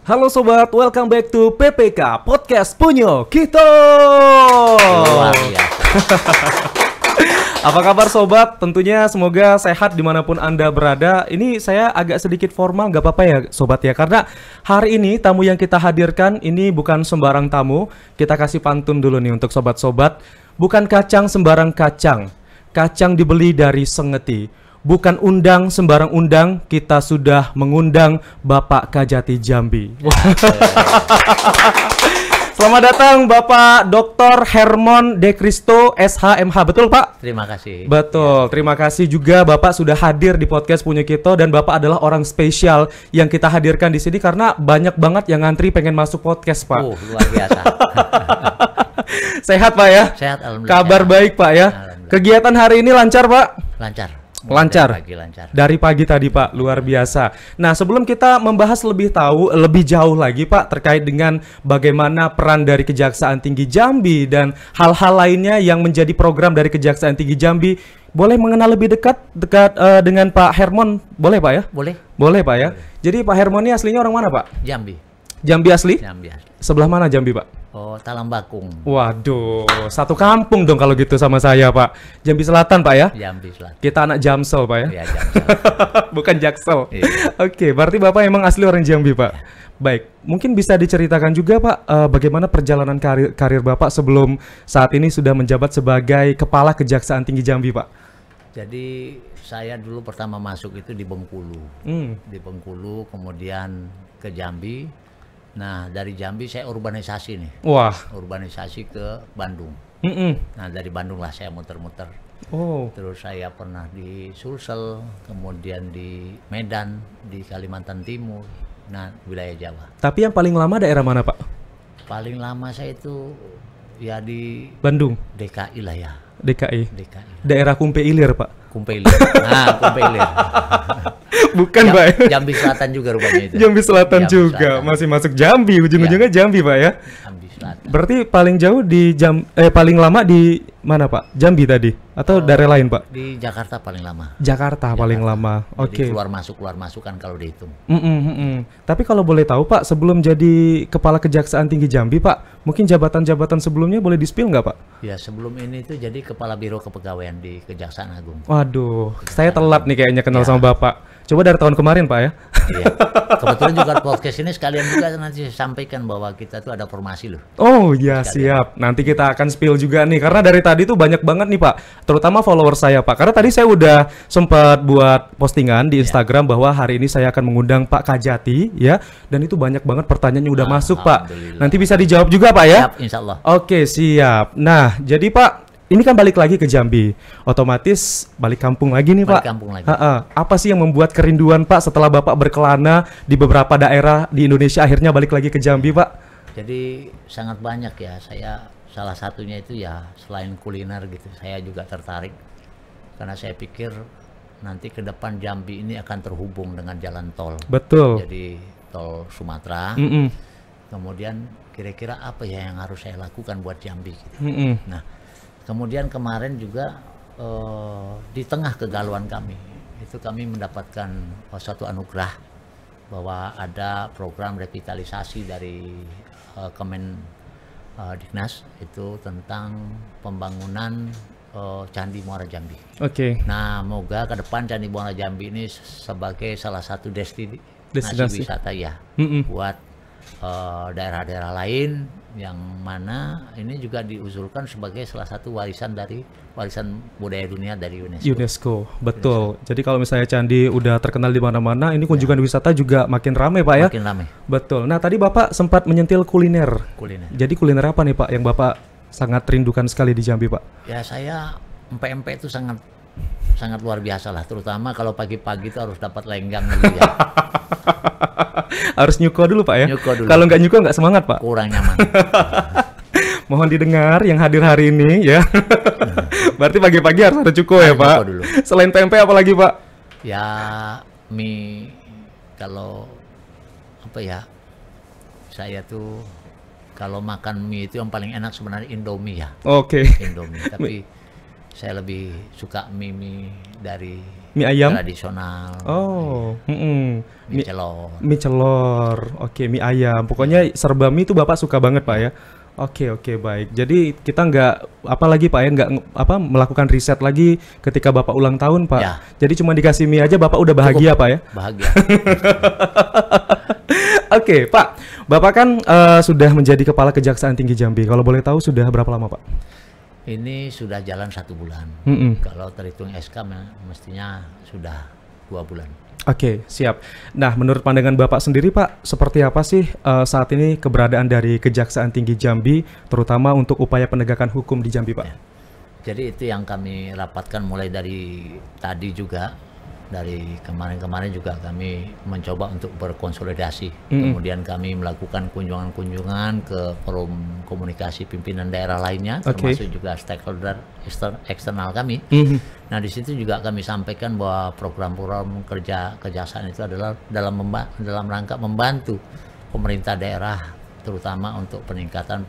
Halo sobat, welcome back to PPK Podcast Punyo Kita. Luar biasa. Apa kabar sobat? Tentunya semoga sehat dimanapun Anda berada. Ini saya agak sedikit formal, gak apa-apa ya sobat ya. Karena hari ini tamu yang kita hadirkan ini bukan sembarang tamu. Kita kasih pantun dulu nih untuk sobat-sobat. Bukan kacang sembarang kacang. Kacang dibeli dari Sengeti. Bukan undang sembarang undang, kita sudah mengundang Bapak Kajati Jambi. Selamat datang Bapak Dr. Hermon De Cristo SHMH, betul Pak? Terima kasih. Betul, terima kasih juga Bapak sudah hadir di podcast Punyo Kita, dan Bapak adalah orang spesial yang kita hadirkan di sini karena banyak banget yang ngantri pengen masuk podcast Pak. Luar biasa. Sehat Pak ya? Sehat, alhamdulillah. Kabar baik Pak ya? Kegiatan hari ini lancar Pak? Lancar. Lancar. Lancar. Dari pagi tadi Pak, luar biasa. Nah, sebelum kita membahas lebih jauh lagi Pak terkait dengan bagaimana peran dari Kejaksaan Tinggi Jambi dan hal-hal lainnya yang menjadi program dari Kejaksaan Tinggi Jambi, boleh mengenal lebih dekat dengan Pak Hermon, boleh Pak ya? Boleh. Boleh Pak ya. Jadi Pak Hermon ini aslinya orang mana Pak? Jambi. Jambi asli? Jambi asli. Sebelah mana Jambi Pak? Oh, Talambakung. Waduh, satu kampung dong kalau gitu sama saya Pak. Jambi Selatan Pak ya? Jambi Selatan. Kita anak Jamsel Pak ya? Iya, Jamsel. Bukan Jaksel. Iya. Oke, berarti Bapak emang asli orang Jambi Pak. Baik, mungkin bisa diceritakan juga Pak bagaimana perjalanan karir Bapak sebelum saat ini sudah menjabat sebagai Kepala Kejaksaan Tinggi Jambi Pak. Jadi saya dulu pertama masuk itu di Bengkulu. Di Bengkulu, kemudian ke Jambi. Nah, dari Jambi saya urbanisasi nih. Wah. Urbanisasi ke Bandung. Nah, dari Bandung lah saya muter-muter. Oh. Terus saya pernah di Sulsel, kemudian di Medan, di Kalimantan Timur, nah wilayah Jawa. Tapi yang paling lama daerah mana Pak? Paling lama saya itu ya di Bandung. DKI lah ya. DKI. DKI. Daerah Kumpe Ilir Pak. Kumpe Ilir. Nah, Kumpe Ilir. Bukan Pak. Jambi Selatan juga rupanya itu. Jambi Selatan juga. Masih masuk Jambi, ujung-ujungnya Jambi Pak ya. Jambi Selatan. Berarti paling jauh paling lama di mana Pak? Jambi tadi atau daerah lain Pak? Di Jakarta paling lama. Jakarta paling lama. Oke. Jadi keluar masuk kan kalau dihitung. Tapi kalau boleh tahu Pak, sebelum jadi Kepala Kejaksaan Tinggi Jambi Pak, mungkin jabatan-jabatan sebelumnya boleh di-spill nggak Pak? Ya, sebelum ini itu jadi Kepala Biro Kepegawaian di Kejaksaan Agung. Waduh, saya telat nih kayaknya kenal sama Bapak. Coba dari tahun kemarin Pak ya. Iya. Kebetulan juga podcast ini sekalian juga nanti saya sampaikan bahwa kita tuh ada formasi loh. Oh ya, siap. Nanti kita akan spill juga nih, karena dari tadi tuh banyak banget nih Pak, terutama follower saya Pak. Karena tadi saya udah sempat buat postingan di Instagram bahwa hari ini saya akan mengundang Pak Kajati ya, dan itu banyak banget pertanyaan yang udah masuk Pak. Nanti bisa dijawab juga Pak ya. Siap, insya Allah. Oke, siap. Nah, jadi Pak, ini kan balik lagi ke Jambi, otomatis balik kampung lagi nih Pak. Balik kampung lagi. Apa sih yang membuat kerinduan Pak setelah Bapak berkelana di beberapa daerah di Indonesia akhirnya balik lagi ke Jambi Pak? Jadi sangat banyak ya, saya salah satunya itu ya selain kuliner gitu, saya juga tertarik karena saya pikir nanti ke depan Jambi ini akan terhubung dengan jalan tol. Betul. Jadi tol Sumatera. Kemudian kira-kira apa ya yang harus saya lakukan buat Jambi gitu. Nah, kemudian kemarin juga di tengah kegalauan kami, itu kami mendapatkan suatu anugerah bahwa ada program revitalisasi dari Diknas itu tentang pembangunan Candi Muara Jambi. Oke. Nah, moga ke depan Candi Muara Jambi ini sebagai salah satu destinasi wisata ya buat daerah-daerah lain, yang mana ini juga diusulkan sebagai salah satu warisan budaya dunia dari UNESCO. Betul. Jadi kalau misalnya candi udah terkenal di mana-mana, ini kunjungan wisata juga makin ramai Pak ya. Makin ramai. Betul. Nah, tadi Bapak sempat menyentil kuliner. Jadi kuliner apa nih Pak yang Bapak sangat rindukan sekali di Jambi Pak? Ya, saya empek-empek itu sangat luar biasa lah, terutama kalau pagi-pagi itu harus dapat lenggang dulu ya. Harus nyuko dulu Pak ya. Kalau nggak nyuko nggak semangat Pak. Kurang nyaman. Mohon didengar yang hadir hari ini ya. Berarti pagi-pagi harus ada cuko ya Pak. Dulu. Selain tempe apa lagi Pak? Ya mie, kalau apa ya, saya tuh kalau makan mie itu yang paling enak sebenarnya Indomie ya. Oke. Indomie. Tapi saya lebih suka mie dari Mie ayam? tradisional. Oh, Mie celor. Mie celor, oke, mie ayam. Pokoknya serba mie itu Bapak suka banget Pak ya. Oke, baik. Jadi kita nggak apa lagi Pak ya, nggak melakukan riset lagi ketika Bapak ulang tahun Pak. Ya. Jadi cuma dikasih mie aja Bapak udah bahagia Pak ya. Bahagia. Oke Pak, Bapak kan sudah menjadi Kepala Kejaksaan Tinggi Jambi. Kalau boleh tahu sudah berapa lama Pak? Ini sudah jalan 1 bulan. Kalau terhitung SK mestinya sudah 2 bulan. Oke, siap. Nah, menurut pandangan Bapak sendiri Pak, seperti apa sih saat ini keberadaan dari Kejaksaan Tinggi Jambi, terutama untuk upaya penegakan hukum di Jambi Pak? Ya. Jadi itu yang kami rapatkan mulai dari tadi juga. Dari kemarin-kemarin juga kami mencoba untuk berkonsolidasi. Kemudian kami melakukan kunjungan-kunjungan ke forum komunikasi pimpinan daerah lainnya, termasuk juga stakeholder eksternal kami. Nah, di situ juga kami sampaikan bahwa program-program kerja kejaksaan itu adalah dalam rangka membantu pemerintah daerah, terutama untuk peningkatan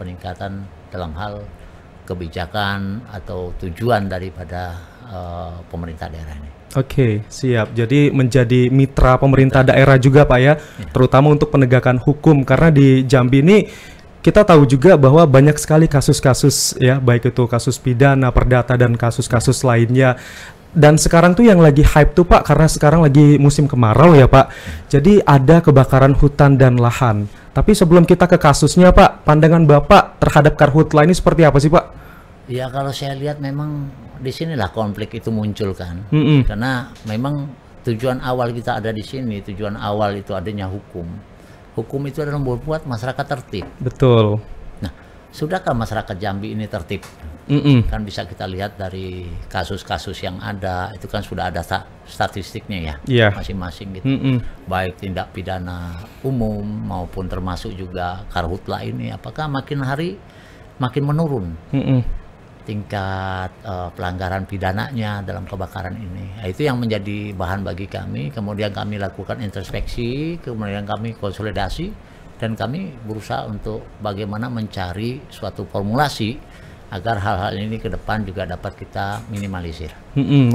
dalam hal kebijakan atau tujuan daripada pemerintah daerah ini. Oke, siap. Jadi menjadi mitra pemerintah daerah juga Pak ya, terutama untuk penegakan hukum. Karena di Jambi ini kita tahu juga bahwa banyak sekali kasus-kasus ya, baik itu kasus pidana, perdata, dan kasus-kasus lainnya. Dan sekarang tuh yang lagi hype tuh Pak, karena sekarang lagi musim kemarau ya Pak. Jadi ada kebakaran hutan dan lahan. Tapi sebelum kita ke kasusnya Pak, pandangan Bapak terhadap karhutla ini seperti apa sih Pak? Ya kalau saya lihat memang disinilah konflik itu muncul kan. Karena memang tujuan awal kita ada di sini, tujuan awal itu adanya hukum. Hukum itu adalah membuat masyarakat tertib. Betul. Nah, sudahkah masyarakat Jambi ini tertib? Kan bisa kita lihat dari kasus-kasus yang ada, itu kan sudah ada statistiknya ya, masing-masing gitu. Baik tindak pidana umum maupun termasuk juga karhutla ini, apakah makin hari makin menurun tingkat pelanggaran pidananya dalam kebakaran ini. Nah, itu yang menjadi bahan bagi kami. Kemudian kami lakukan introspeksi, kemudian kami konsolidasi, dan kami berusaha untuk bagaimana mencari suatu formulasi agar hal-hal ini ke depan juga dapat kita minimalisir.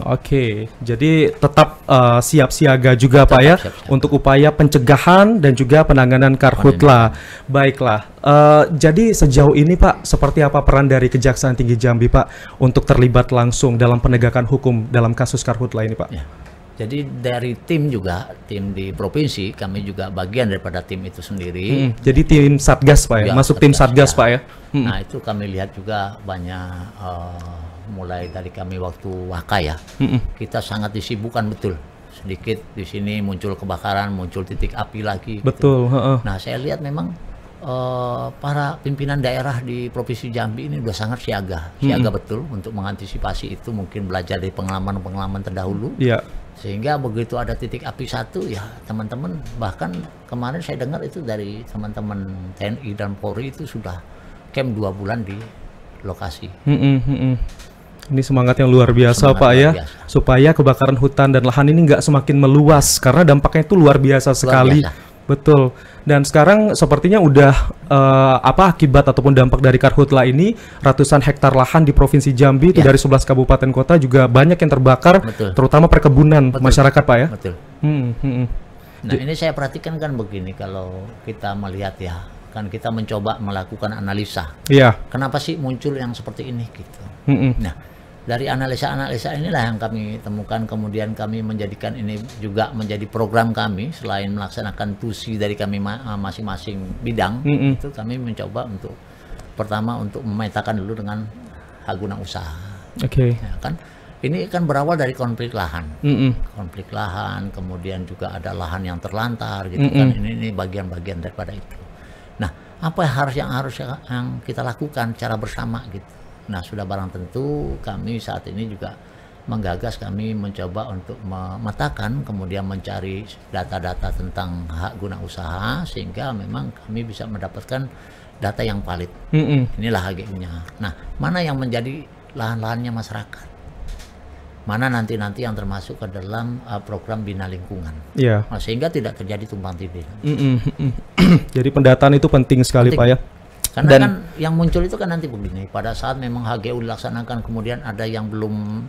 Oke. Jadi tetap siap siaga juga Pak ya, untuk upaya pencegahan dan juga penanganan karhutla. Baiklah. Jadi sejauh ini Pak, seperti apa peran dari Kejaksaan Tinggi Jambi Pak untuk terlibat langsung dalam penegakan hukum dalam kasus karhutla ini Pak? Ya. Jadi dari tim juga, tim di provinsi, kami juga bagian daripada tim itu sendiri. Jadi tim Satgas Pak ya, masuk tim Satgas Pak ya. Nah itu kami lihat juga banyak, mulai dari kami waktu Waka ya, kita sangat disibukkan betul. Sedikit di sini muncul kebakaran, muncul titik api lagi. Betul. Gitu. Nah saya lihat memang para pimpinan daerah di Provinsi Jambi ini sudah sangat siaga betul untuk mengantisipasi itu, mungkin belajar dari pengalaman-pengalaman terdahulu. Sehingga begitu ada titik api satu ya teman-teman, bahkan kemarin saya dengar itu dari teman-teman TNI dan Polri itu sudah camp 2 bulan di lokasi. Ini semangat yang luar biasa Pak ya, supaya kebakaran hutan dan lahan ini nggak semakin meluas, karena dampaknya itu luar biasa sekali. Betul. Dan sekarang sepertinya udah akibat ataupun dampak dari karhutla ini, ratusan hektar lahan di Provinsi Jambi itu dari 11 kabupaten kota juga banyak yang terbakar, terutama perkebunan masyarakat Pak ya. Betul. Nah ini saya perhatikan kan begini, kalau kita melihat ya, kan kita mencoba melakukan analisa. Kenapa sih muncul yang seperti ini gitu. Nah dari analisa-analisa inilah yang kami temukan, kemudian kami menjadikan ini juga menjadi program kami. Selain melaksanakan tusi dari kami masing-masing bidang, itu kami mencoba untuk pertama untuk memetakan dulu dengan hak guna usaha. Ya, kan ini kan berawal dari konflik lahan, konflik lahan, kemudian juga ada lahan yang terlantar gitu kan. Ini bagian-bagian daripada itu. Nah apa yang harus kita lakukan secara bersama gitu. Nah sudah barang tentu kami saat ini juga menggagas, kami mencoba untuk memetakan, kemudian mencari data-data tentang hak guna usaha, sehingga memang kami bisa mendapatkan data yang valid. Inilah HGU-nya. Nah mana yang menjadi lahan-lahannya masyarakat, mana nanti yang termasuk ke dalam program bina lingkungan, sehingga tidak terjadi tumpang tindih. Jadi pendataan itu penting sekali Pak ya. Karena kan yang muncul itu kan nanti begini, pada saat memang HGU dilaksanakan kemudian ada yang belum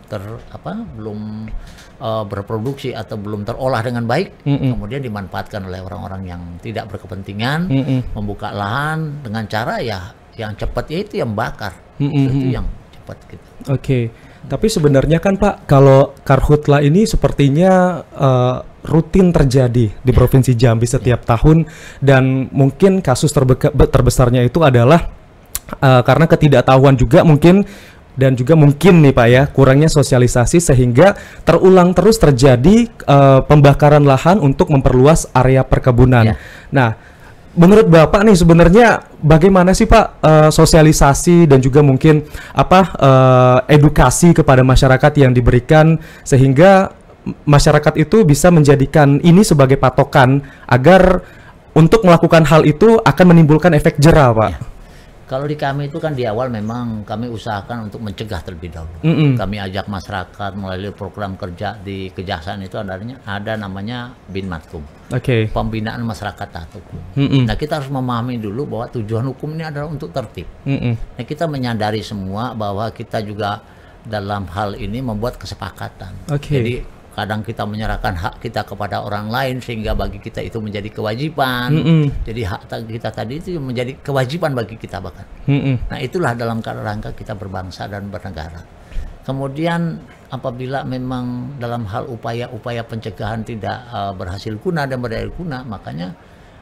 berproduksi atau belum terolah dengan baik, kemudian dimanfaatkan oleh orang-orang yang tidak berkepentingan, membuka lahan dengan cara ya yang cepat ya itu yang bakar, itu yang cepat gitu. Oke. Tapi sebenarnya kan Pak, kalau karhutla ini sepertinya rutin terjadi di Provinsi Jambi setiap tahun, dan mungkin kasus terbesarnya itu adalah karena ketidaktahuan juga mungkin, dan juga mungkin nih Pak ya, kurangnya sosialisasi sehingga terulang terus terjadi pembakaran lahan untuk memperluas area perkebunan. Nah, menurut Bapak nih sebenarnya bagaimana sih Pak sosialisasi dan juga mungkin edukasi kepada masyarakat yang diberikan sehingga masyarakat itu bisa menjadikan ini sebagai patokan agar untuk melakukan hal itu akan menimbulkan efek jera, Pak? Ya. Kalau di kami itu kan di awal memang kami usahakan untuk mencegah terlebih dahulu. Kami ajak masyarakat melalui program kerja di Kejaksaan itu ada namanya Binmatkum. Pembinaan masyarakat taat hukum. Nah, kita harus memahami dulu bahwa tujuan hukum ini adalah untuk tertib. Nah, kita menyadari semua bahwa kita juga dalam hal ini membuat kesepakatan. Jadi kadang kita menyerahkan hak kita kepada orang lain sehingga bagi kita itu menjadi kewajiban. Jadi hak kita tadi itu menjadi kewajiban bagi kita bahkan. Nah, itulah dalam rangka kita berbangsa dan bernegara. Kemudian apabila memang dalam hal upaya-upaya pencegahan tidak berhasil guna dan berdaya guna, makanya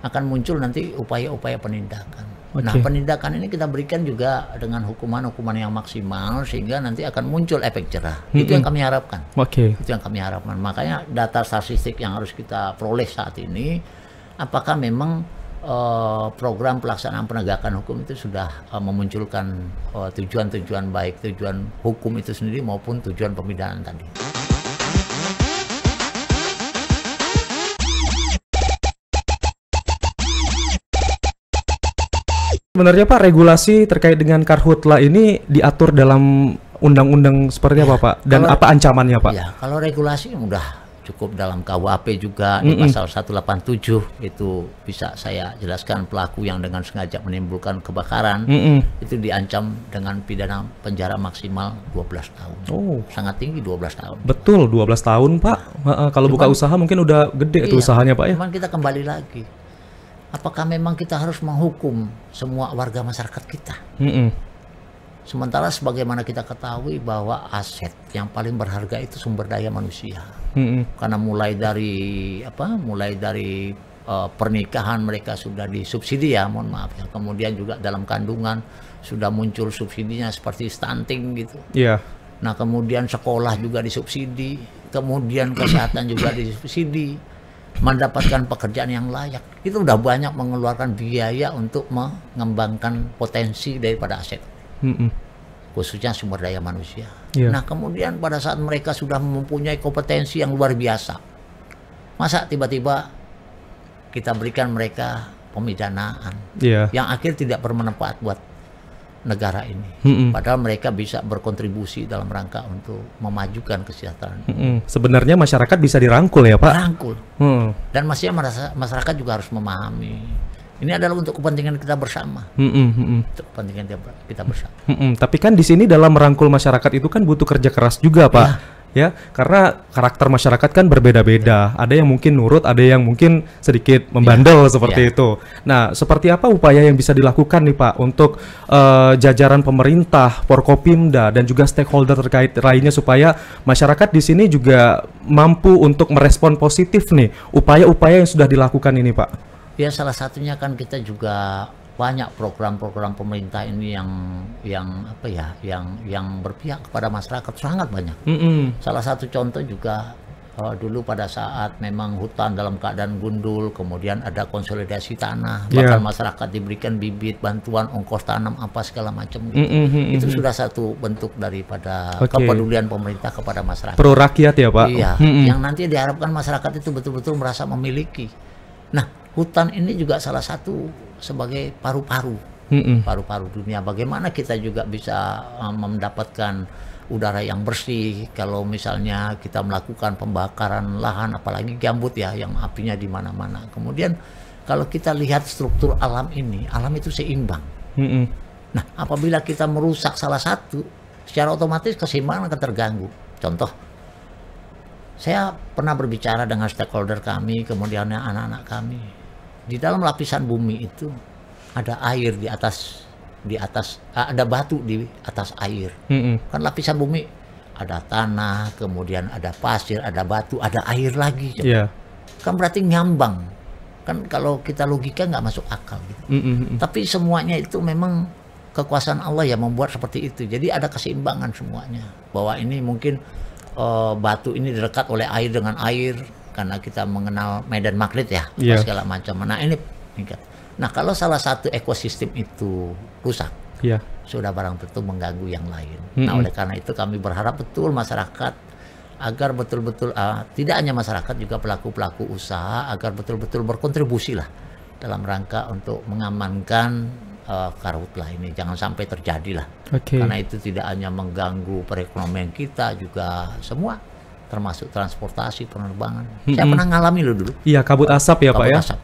akan muncul nanti upaya-upaya penindakan. Nah, penindakan ini kita berikan juga dengan hukuman-hukuman yang maksimal sehingga nanti akan muncul efek jerah. Itu yang kami harapkan. Itu yang kami harapkan. Makanya data statistik yang harus kita peroleh saat ini, apakah memang program pelaksanaan penegakan hukum itu sudah memunculkan tujuan-tujuan baik, tujuan hukum itu sendiri maupun tujuan pemidanaan tadi. Sebenarnya Pak, regulasi terkait dengan karhutla ini diatur dalam undang-undang seperti apa Pak? Dan apa ancamannya Pak? Ya, kalau regulasi udah cukup dalam KUHP juga di pasal 187 itu bisa saya jelaskan, pelaku yang dengan sengaja menimbulkan kebakaran itu diancam dengan pidana penjara maksimal 12 tahun. Sangat tinggi 12 tahun. Betul, 12 tahun Pak. Kalau buka usaha mungkin udah gede itu usahanya Pak ya. Cuman kita kembali lagi. Apakah memang kita harus menghukum semua warga masyarakat kita? Sementara sebagaimana kita ketahui bahwa aset yang paling berharga itu sumber daya manusia. Karena mulai dari pernikahan mereka sudah disubsidi ya, mohon maaf ya. Kemudian juga dalam kandungan sudah muncul subsidinya seperti stunting gitu. Nah, kemudian sekolah juga disubsidi, kemudian kesehatan juga disubsidi. Mendapatkan pekerjaan yang layak itu udah banyak mengeluarkan biaya untuk mengembangkan potensi daripada aset, khususnya sumber daya manusia. Nah, kemudian pada saat mereka sudah mempunyai kompetensi yang luar biasa, masa tiba-tiba kita berikan mereka pemidanaan yang akhir tidak bermanfaat buat negara ini. Padahal mereka bisa berkontribusi dalam rangka untuk memajukan kesejahteraan. Sebenarnya masyarakat bisa dirangkul ya Pak? Dirangkul. Dan masyarakat juga harus memahami ini adalah untuk kepentingan kita bersama. Untuk kepentingan kita bersama. Tapi kan di sini dalam merangkul masyarakat itu kan butuh kerja keras juga Pak. Ya, karena karakter masyarakat kan berbeda-beda. Ada yang mungkin nurut, ada yang mungkin sedikit membandel seperti itu. Nah, seperti apa upaya yang bisa dilakukan nih Pak untuk jajaran pemerintah, Forkopimda dan juga stakeholder terkait lainnya supaya masyarakat di sini juga mampu untuk merespon positif nih upaya-upaya yang sudah dilakukan ini Pak? Ya, salah satunya kan kita juga banyak program-program pemerintah ini yang berpihak kepada masyarakat, sangat banyak. Salah satu contoh juga dulu pada saat memang hutan dalam keadaan gundul, kemudian ada konsolidasi tanah, bahkan masyarakat diberikan bibit, bantuan ongkos tanam apa segala macam gitu. Itu sudah satu bentuk daripada kepedulian pemerintah kepada masyarakat. Pro rakyat ya Pak? Iya, yang nanti diharapkan masyarakat itu betul-betul merasa memiliki. Nah, hutan ini juga salah satu sebagai paru-paru dunia. Bagaimana kita juga bisa mendapatkan udara yang bersih kalau misalnya kita melakukan pembakaran lahan, apalagi gambut ya yang apinya di mana-mana. Kemudian kalau kita lihat struktur alam ini, alam itu seimbang. Nah, apabila kita merusak salah satu, secara otomatis keseimbangan akan terganggu. Contoh, saya pernah berbicara dengan stakeholder kami, kemudian anak-anak kami. Di dalam lapisan bumi itu ada air di atas ada batu di atas air. Kan lapisan bumi ada tanah, kemudian ada pasir, ada batu, ada air lagi. Kan berarti ngambang. Kan kalau kita logika nggak masuk akal gitu. Tapi semuanya itu memang kekuasaan Allah yang membuat seperti itu. Jadi ada keseimbangan semuanya. Bahwa ini mungkin batu ini dekat oleh air dengan air karena kita mengenal medan magnet ya, segala macam. Nah ini. Nah kalau salah satu ekosistem itu rusak, sudah barang tentu mengganggu yang lain. Nah oleh karena itu kami berharap betul masyarakat agar betul-betul tidak hanya masyarakat, juga pelaku-pelaku usaha agar betul-betul berkontribusi lah dalam rangka untuk mengamankan karhutlah ini, jangan sampai terjadi lah. Karena itu tidak hanya mengganggu perekonomian kita, juga semua, termasuk transportasi, penerbangan. Saya pernah ngalami loh dulu. Iya, kabut asap ya, Pak ya. Asap.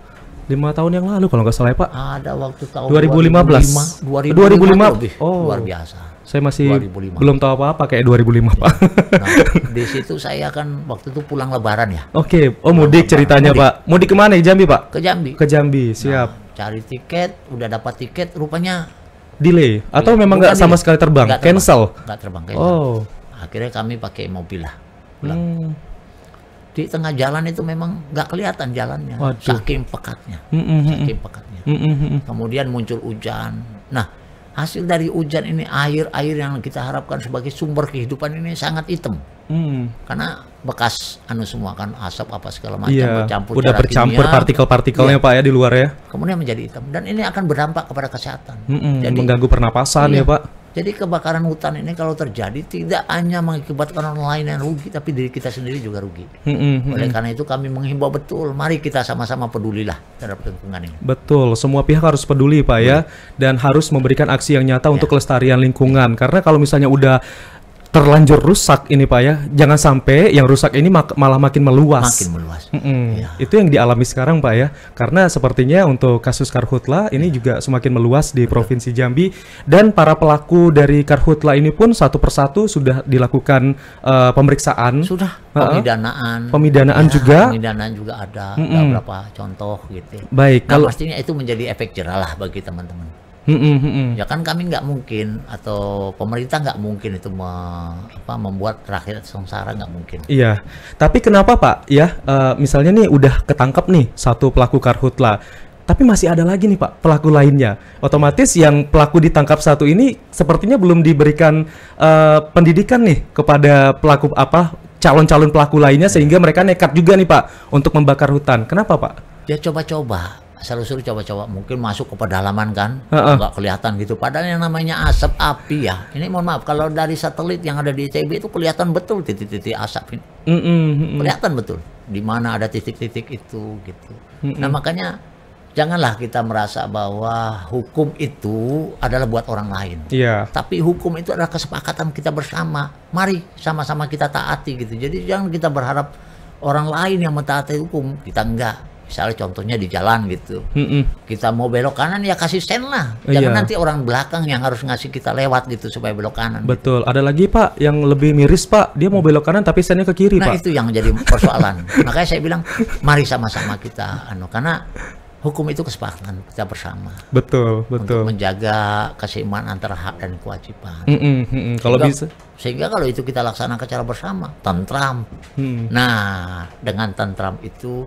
5 tahun yang lalu kalau nggak salah ya, Pak. Ada waktu tahun 2015. 2005. Oh, luar biasa. Saya masih 2005. Belum tahu apa-apa kayak 2005, Pak. Nah, di situ saya kan waktu itu pulang lebaran ya. Oh mudik ceritanya, mudik. Pak. Mudik kemana? Jambi, Pak? Ke Jambi. Ke Jambi, siap. Nah, cari tiket, udah dapat tiket, rupanya delay atau memang nggak sama sekali terbang? Cancel? Nggak terbang, cancel. Akhirnya kami pakai mobil lah pulang. Di tengah jalan itu memang nggak kelihatan jalannya. Saking pekatnya. Saking pekatnya. Kemudian muncul hujan. Nah, hasil dari hujan ini, air yang kita harapkan sebagai sumber kehidupan ini sangat hitam. Karena bekas semua kan asap apa segala macam bercampur. Udah bercampur partikel-partikelnya Pak ya di luar ya. Kemudian menjadi hitam dan ini akan berdampak kepada kesehatan. Jadi mengganggu pernapasan ya Pak. Jadi kebakaran hutan ini kalau terjadi tidak hanya mengakibatkan orang lain yang rugi, tapi diri kita sendiri juga rugi. Oleh karena itu kami menghimbau betul, mari kita sama-sama pedulilah terhadap lingkungan ini. Betul, semua pihak harus peduli Pak ya, dan harus memberikan aksi yang nyata untuk kelestarian lingkungan. Karena kalau misalnya udah terlanjur rusak ini Pak ya, jangan sampai yang rusak ini malah makin meluas. Makin meluas. Itu yang dialami sekarang Pak ya, karena sepertinya untuk kasus karhutla ini juga semakin meluas di Provinsi Jambi, dan para pelaku dari karhutla ini pun satu persatu sudah dilakukan pemeriksaan. Sudah, pemidanaan. Pemidanaan juga. Pemidanaan juga ada, beberapa contoh gitu. Baik, kalau pastinya itu menjadi efek jerah lah bagi teman-teman. Ya kan kami nggak mungkin, atau pemerintah nggak mungkin itu membuat rakyat sengsara, nggak mungkin. Iya, tapi kenapa Pak ya, misalnya nih udah ketangkap nih satu pelaku karhutla, tapi masih ada lagi nih Pak pelaku lainnya. Otomatis yang pelaku ditangkap satu ini sepertinya belum diberikan pendidikan nih kepada pelaku calon-calon pelaku lainnya, sehingga mereka nekat juga nih Pak untuk membakar hutan. Kenapa Pak? Ya coba-coba. Asal-usul coba-coba, mungkin masuk ke pedalaman kan, nggak kelihatan gitu. Padahal yang namanya asap api ya, ini mohon maaf, kalau dari satelit yang ada di ITB itu kelihatan betul titik-titik asap ini. Kelihatan betul di mana ada titik-titik itu gitu. Nah makanya janganlah kita merasa bahwa hukum itu adalah buat orang lain. Tapi hukum itu adalah kesepakatan kita bersama. Mari sama-sama kita taati gitu. Jadi jangan kita berharap orang lain yang mentaati hukum, kita enggak. Misalnya contohnya di jalan gitu, kita mau belok kanan ya kasih sen lah, jangan nanti orang belakang yang harus ngasih kita lewat gitu supaya belok kanan. Betul, gitu. Ada lagi Pak yang lebih miris Pak, dia mau belok kanan tapi sennya ke kiri Pak. Nah itu yang menjadi persoalan. Makanya saya bilang mari sama-sama kita karena hukum itu kesepakatan kita bersama. Betul. Untuk menjaga keseimbangan antara hak dan kewajiban. Kalau bisa. Sehingga kalau itu kita laksanakan secara bersama, tentram. Nah dengan tentram itu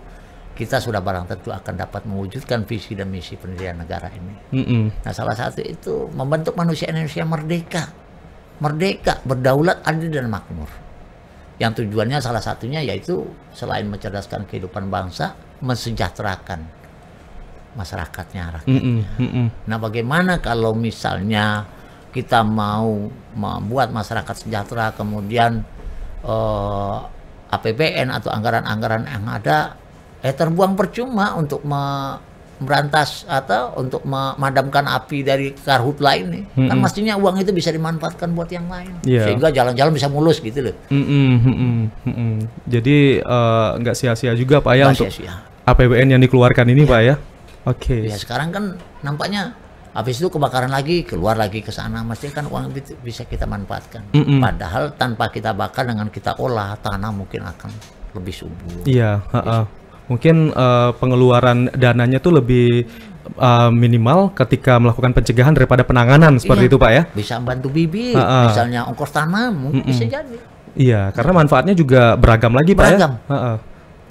kita sudah barang tentu akan dapat mewujudkan visi dan misi pendirian negara ini. Nah salah satu itu membentuk manusia Indonesia merdeka, berdaulat, adil dan makmur. Yang tujuannya salah satunya yaitu selain mencerdaskan kehidupan bangsa, mensejahterakan masyarakatnya, rakyatnya. Nah bagaimana kalau misalnya kita mau membuat masyarakat sejahtera, kemudian APBN atau anggaran-anggaran yang ada terbuang percuma untuk memberantas atau untuk memadamkan api dari karhutla ini. Kan mestinya uang itu bisa dimanfaatkan buat yang lain, sehingga jalan-jalan bisa mulus gitu loh. Jadi nggak sia-sia juga Pak ya untuk APBN yang dikeluarkan ini Pak ya. Ya sekarang kan nampaknya Habis itu kebakaran lagi, keluar lagi ke sana, mesti kan uang itu bisa kita manfaatkan. Padahal tanpa kita bakar, dengan kita olah, tanah mungkin akan lebih subur. Iya, mungkin pengeluaran dananya tuh lebih minimal ketika melakukan pencegahan daripada penanganan seperti itu Pak ya. Bisa bantu bibit, misalnya ongkos tanam, mungkin bisa jadi. Iya, karena manfaatnya juga beragam lagi Pak ya.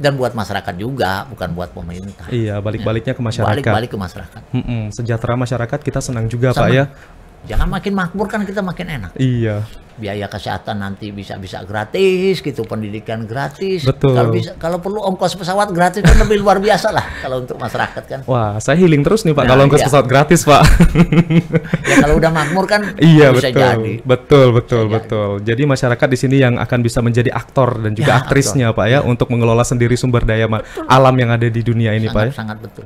Dan buat masyarakat juga, bukan buat pemerintah. Iya, balik-baliknya ke masyarakat. Balik ke masyarakat. Sejahtera masyarakat kita senang juga Pak ya. Jangan makin makmur kan kita makin enak. Iya. Biaya kesehatan nanti bisa gratis gitu, pendidikan gratis. Betul. Kalau perlu ongkos pesawat gratis kan lebih luar biasa lah kalau untuk masyarakat kan. Wah, saya healing terus nih Pak kalau ongkos pesawat gratis Pak. Ya kalau udah makmur kan iya, bisa jadi. Betul. Jadi masyarakat di sini yang akan bisa menjadi aktor dan juga aktrisnya Pak ya untuk mengelola sendiri sumber daya alam yang ada di dunia ini Pak ya. Sangat betul.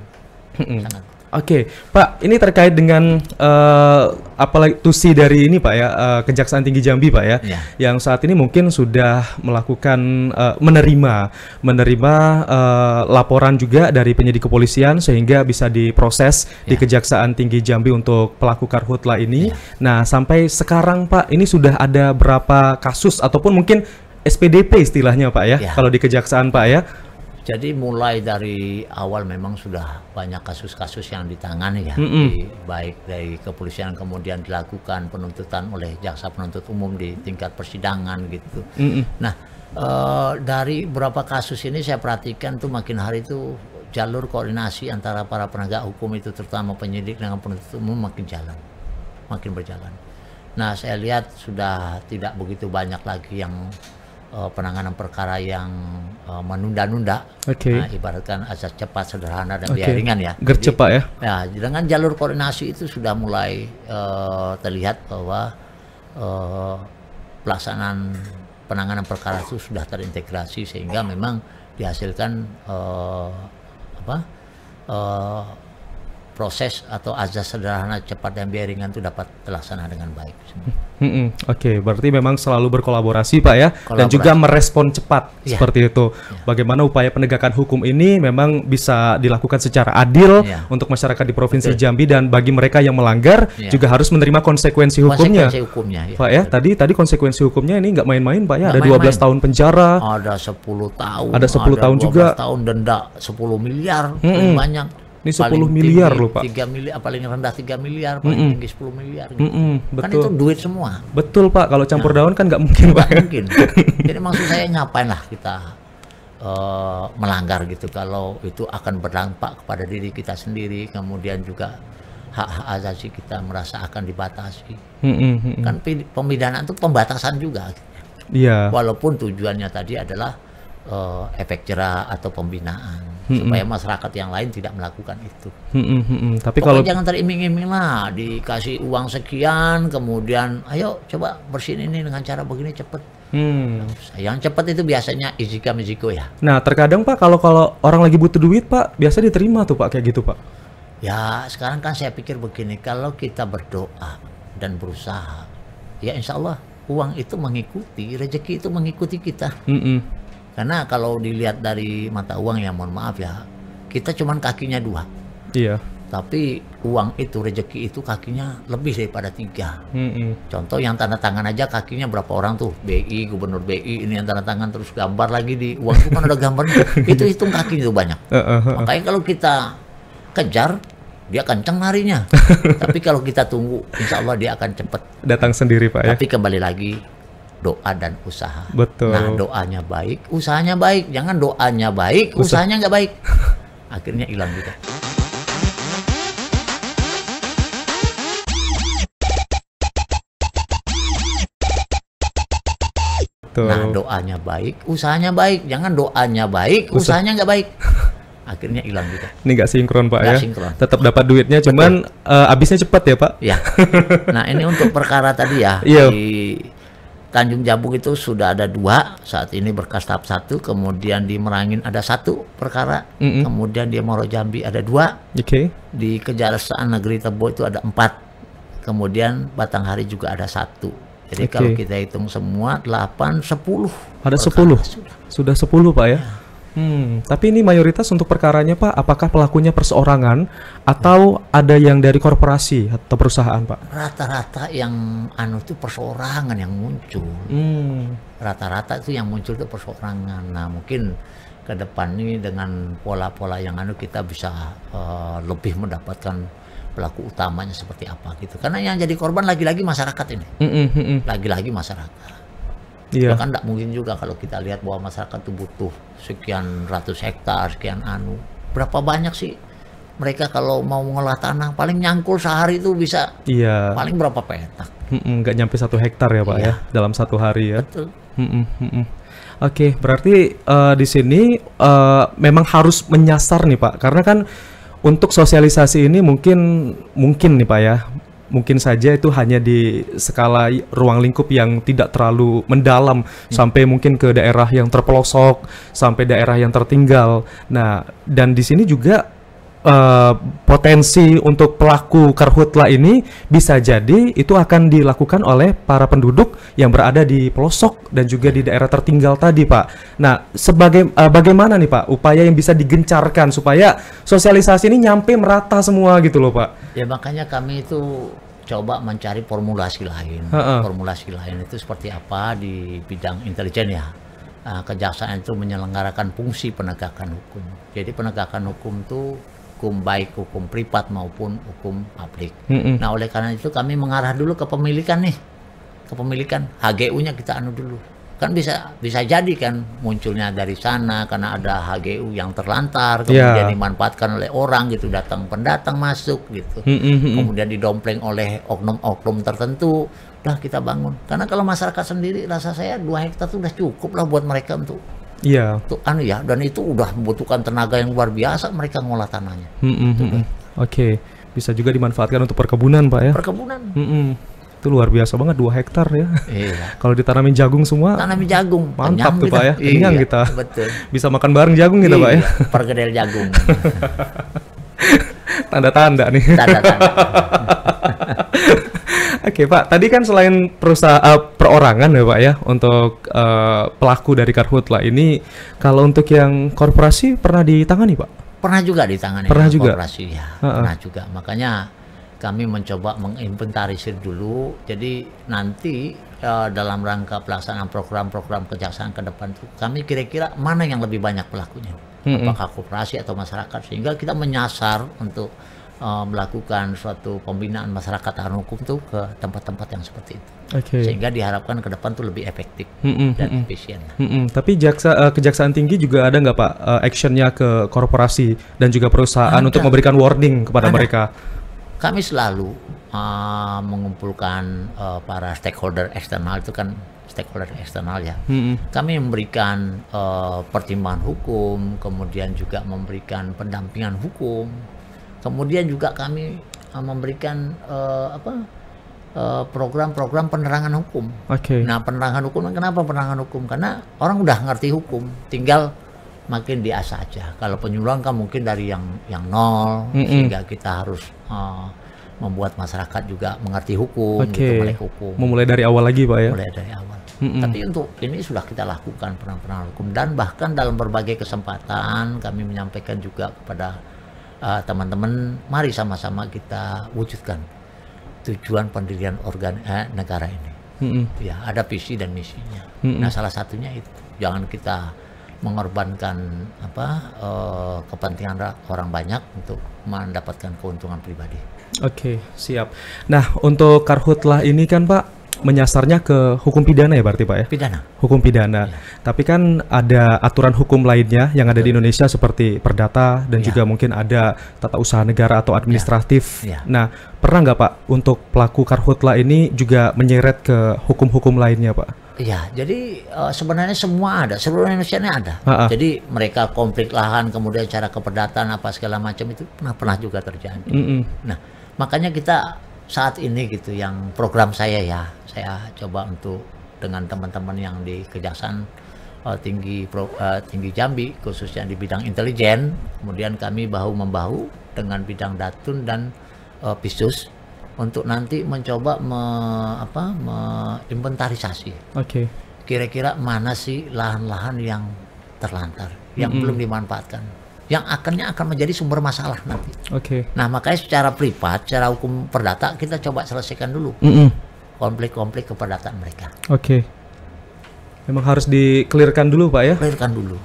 Sangat. Oke, Pak, ini terkait dengan apalagi tusi dari ini Pak ya, Kejaksaan Tinggi Jambi Pak ya, yang saat ini mungkin sudah melakukan menerima laporan juga dari penyidik kepolisian sehingga bisa diproses di Kejaksaan Tinggi Jambi untuk pelaku karhutla ini. Nah, sampai sekarang Pak, ini sudah ada berapa kasus ataupun mungkin SPDP istilahnya Pak ya, kalau di Kejaksaan Pak ya. Jadi mulai dari awal memang sudah banyak kasus-kasus yang ditangani ya, baik dari kepolisian kemudian dilakukan penuntutan oleh jaksa penuntut umum di tingkat persidangan gitu. Nah, dari beberapa kasus ini saya perhatikan tuh makin hari itu jalur koordinasi antara para penegak hukum itu terutama penyidik dengan penuntut umum makin berjalan. Nah, saya lihat sudah tidak begitu banyak lagi yang penanganan perkara yang menunda-nunda, nah, ibaratkan asas cepat, sederhana dan biaya ringan ya. Gercep Pak ya. Ya, dengan jalur koordinasi itu sudah mulai terlihat bahwa pelaksanaan penanganan perkara itu sudah terintegrasi sehingga memang dihasilkan proses atau azas sederhana, cepat dan biaya ringan itu dapat terlaksana dengan baik. Oke, berarti memang selalu berkolaborasi Pak ya, dan juga merespon cepat seperti itu. Bagaimana upaya penegakan hukum ini memang bisa dilakukan secara adil untuk masyarakat di Provinsi Jambi, dan bagi mereka yang melanggar juga harus menerima konsekuensi hukumnya. Pak ya, tadi konsekuensi hukumnya ini nggak main-main Pak ya, ada 12 tahun penjara, ada 10 tahun, ada 10 tahun juga, tahun denda 10 miliar, banyak. Ini 10 miliar loh Pak. 3 miliar, paling rendah 3 miliar, paling tinggi 10 miliar. Gitu. Kan betul. itu duit semua. Betul Pak, kalau campur daun kan nggak mungkin Pak. Nggak mungkin. Jadi maksud saya ngapain lah kita melanggar gitu, kalau itu akan berdampak kepada diri kita sendiri, kemudian juga hak-hak asasi kita merasa akan dibatasi. Kan pemidanaan itu pembatasan juga. Walaupun tujuannya tadi adalah efek jerah atau pembinaan. Supaya masyarakat yang lain tidak melakukan itu. Tapi kalau jangan teriming-iming lah, dikasih uang sekian, kemudian ayo coba bersihin ini dengan cara begini cepet. Yang cepat itu biasanya izika-miziko ya. Nah, terkadang Pak kalau orang lagi butuh duit Pak, biasa diterima tuh Pak kayak gitu Pak. Ya, sekarang kan saya pikir begini, kalau kita berdoa dan berusaha, ya insya Allah uang itu mengikuti, rezeki itu mengikuti kita. Karena kalau dilihat dari mata uang ya, mohon maaf ya, kita cuman kakinya 2. Iya. Tapi uang itu, rezeki itu kakinya lebih daripada 3. Contoh yang tanda tangan aja kakinya berapa orang tuh, BI, gubernur BI, ini yang tanda tangan terus gambar lagi di uang itu kan ada gambarnya. Itu hitung kaki itu banyak. Makanya kalau kita kejar, dia kenceng larinya. Tapi kalau kita tunggu, insya Allah dia akan cepat datang sendiri Pak ya. Tapi kembali lagi, doa dan usaha. Betul. Nah, doanya baik, usahanya baik. Jangan doanya baik, usahanya nggak baik. Akhirnya hilang juga. Betul. Nah, doanya baik, usahanya baik. Jangan doanya baik, usahanya nggak baik. Akhirnya hilang juga. Ini nggak sinkron Pak ya. Sinkron. Tetap dapat duitnya, cuman habisnya cepat ya Pak. Ya. Nah, ini untuk perkara tadi ya. Di Tanjung Jabung itu sudah ada 2, saat ini berkas tahap 1, kemudian di Merangin ada 1 perkara, kemudian di Muaro Jambi ada 2, di Kejaksaan Negeri Tebo itu ada 4, kemudian Batanghari juga ada 1. Jadi kalau kita hitung semua 8, 10. Ada 10? Sudah 10 Pak ya? Tapi ini mayoritas untuk perkaranya Pak, apakah pelakunya perseorangan atau ada yang dari korporasi atau perusahaan Pak? Rata-rata yang itu perseorangan yang muncul. Rata-rata itu yang muncul itu perseorangan. Nah mungkin ke depan ini dengan pola-pola yang kita bisa lebih mendapatkan pelaku utamanya seperti apa gitu. Karena yang jadi korban lagi-lagi masyarakat ini. Lagi-lagi masyarakat. Bahkan tidak mungkin juga kalau kita lihat bahwa masyarakat itu butuh sekian ratus hektar, sekian berapa banyak sih mereka kalau mau mengolah tanah, paling nyangkul sehari itu bisa paling berapa petak. Nggak nyampe 1 hektar ya Pak ya dalam 1 hari ya. Betul. Oke, berarti di sini memang harus menyasar nih Pak, karena kan untuk sosialisasi ini mungkin nih Pak ya, mungkin saja itu hanya di skala ruang lingkup yang tidak terlalu mendalam, sampai mungkin ke daerah yang terpelosok, sampai daerah yang tertinggal. Nah, dan di sini juga potensi untuk pelaku karhutla ini bisa jadi itu akan dilakukan oleh para penduduk yang berada di pelosok dan juga di daerah tertinggal tadi Pak. Nah, bagaimana nih Pak upaya yang bisa digencarkan supaya sosialisasi ini nyampe merata semua gitu loh Pak? Ya makanya kami itu coba mencari formulasi lain. Formulasi lain itu seperti apa di bidang intelijen ya. Kejaksaan itu menyelenggarakan fungsi penegakan hukum. Jadi penegakan hukum itu hukum baik hukum privat maupun hukum publik. Nah oleh karena itu kami mengarah dulu ke pemilikan nih, HGU-nya kita dulu. Kan bisa jadi kan munculnya dari sana karena ada HGU yang terlantar, kemudian dimanfaatkan oleh orang gitu, pendatang masuk gitu, kemudian didompleng oleh oknum-oknum tertentu. Udah kita bangun. Karena kalau masyarakat sendiri rasa saya 2 hektar itu udah cukup lah buat mereka untuk dan itu udah membutuhkan tenaga yang luar biasa mereka ngolah tanahnya. Oke, bisa juga dimanfaatkan untuk perkebunan Pak ya. Perkebunan. Itu luar biasa banget 2 hektar ya. Kalau ditanamin jagung semua. Tanamin jagung. Mantap tuh Pak ya. Kenyang kita. Betul. Bisa makan bareng jagung kita Pak ya. Perkedel jagung. Tanda-tanda nih. Tanda-tanda. Oke Pak, tadi kan selain perorangan ya Pak ya untuk pelaku dari karhutla ini, kalau untuk yang korporasi pernah ditangani Pak? Pernah juga ditangani. Pernah juga? Korporasi ya, pernah juga. Makanya kami mencoba menginventarisir dulu. Jadi nanti dalam rangka pelaksanaan program-program kejaksaan ke depan itu, kami kira-kira mana yang lebih banyak pelakunya, apakah korporasi atau masyarakat, sehingga kita menyasar untuk melakukan suatu pembinaan masyarakat tahan hukum tuh ke tempat-tempat yang seperti itu, sehingga diharapkan ke depan tuh lebih efektif dan efisien. Tapi Kejaksaan Tinggi juga ada nggak Pak actionnya ke korporasi dan juga perusahaan untuk memberikan warning kepada mereka? Kami selalu mengumpulkan para stakeholder eksternal, itu kan stakeholder eksternal ya. Kami memberikan pertimbangan hukum, kemudian juga memberikan pendampingan hukum. Kemudian juga kami memberikan program-program penerangan hukum. Nah, penerangan hukum, kenapa penerangan hukum? Karena orang udah ngerti hukum, tinggal makin diasah aja. Kalau penyuluhan kan mungkin dari yang nol, sehingga kita harus membuat masyarakat juga mengerti hukum, gitu, melek hukum. Memulai dari awal lagi Pak ya? Mulai dari awal. Tapi untuk ini sudah kita lakukan penerangan hukum, dan bahkan dalam berbagai kesempatan kami menyampaikan juga kepada teman-teman, mari sama-sama kita wujudkan tujuan pendirian negara ini. Ya, ada visi dan misinya. Nah, salah satunya itu jangan kita mengorbankan kepentingan orang banyak untuk mendapatkan keuntungan pribadi. Oke, siap. Nah, untuk karhutlah ini kan Pak menyasarnya ke hukum pidana ya berarti Pak ya? Pidana. Hukum pidana. Tapi kan ada aturan hukum lainnya yang ada di Indonesia seperti perdata dan juga mungkin ada tata usaha negara atau administratif. Nah, pernah nggak Pak untuk pelaku karhutla ini juga menyeret ke hukum-hukum lainnya Pak? Iya, jadi sebenarnya semua ada, seluruh Indonesia ini ada. Jadi mereka konflik lahan, kemudian cara keperdataan apa segala macam itu pernah juga terjadi. Nah, makanya kita saat ini gitu, yang program saya coba untuk dengan teman-teman yang di Kejaksaan Tinggi Jambi, khususnya di bidang intelijen, kemudian kami bahu-membahu dengan bidang Datun dan Pisus untuk nanti mencoba menginventarisasi. Kira-kira mana sih lahan-lahan yang terlantar, yang belum dimanfaatkan, yang akan menjadi sumber masalah nanti. Nah, makanya secara privat, secara hukum perdata kita coba selesaikan dulu konflik-konflik keperdataan mereka. Memang harus di-clearkan dulu, Pak ya? Clearkan dulu.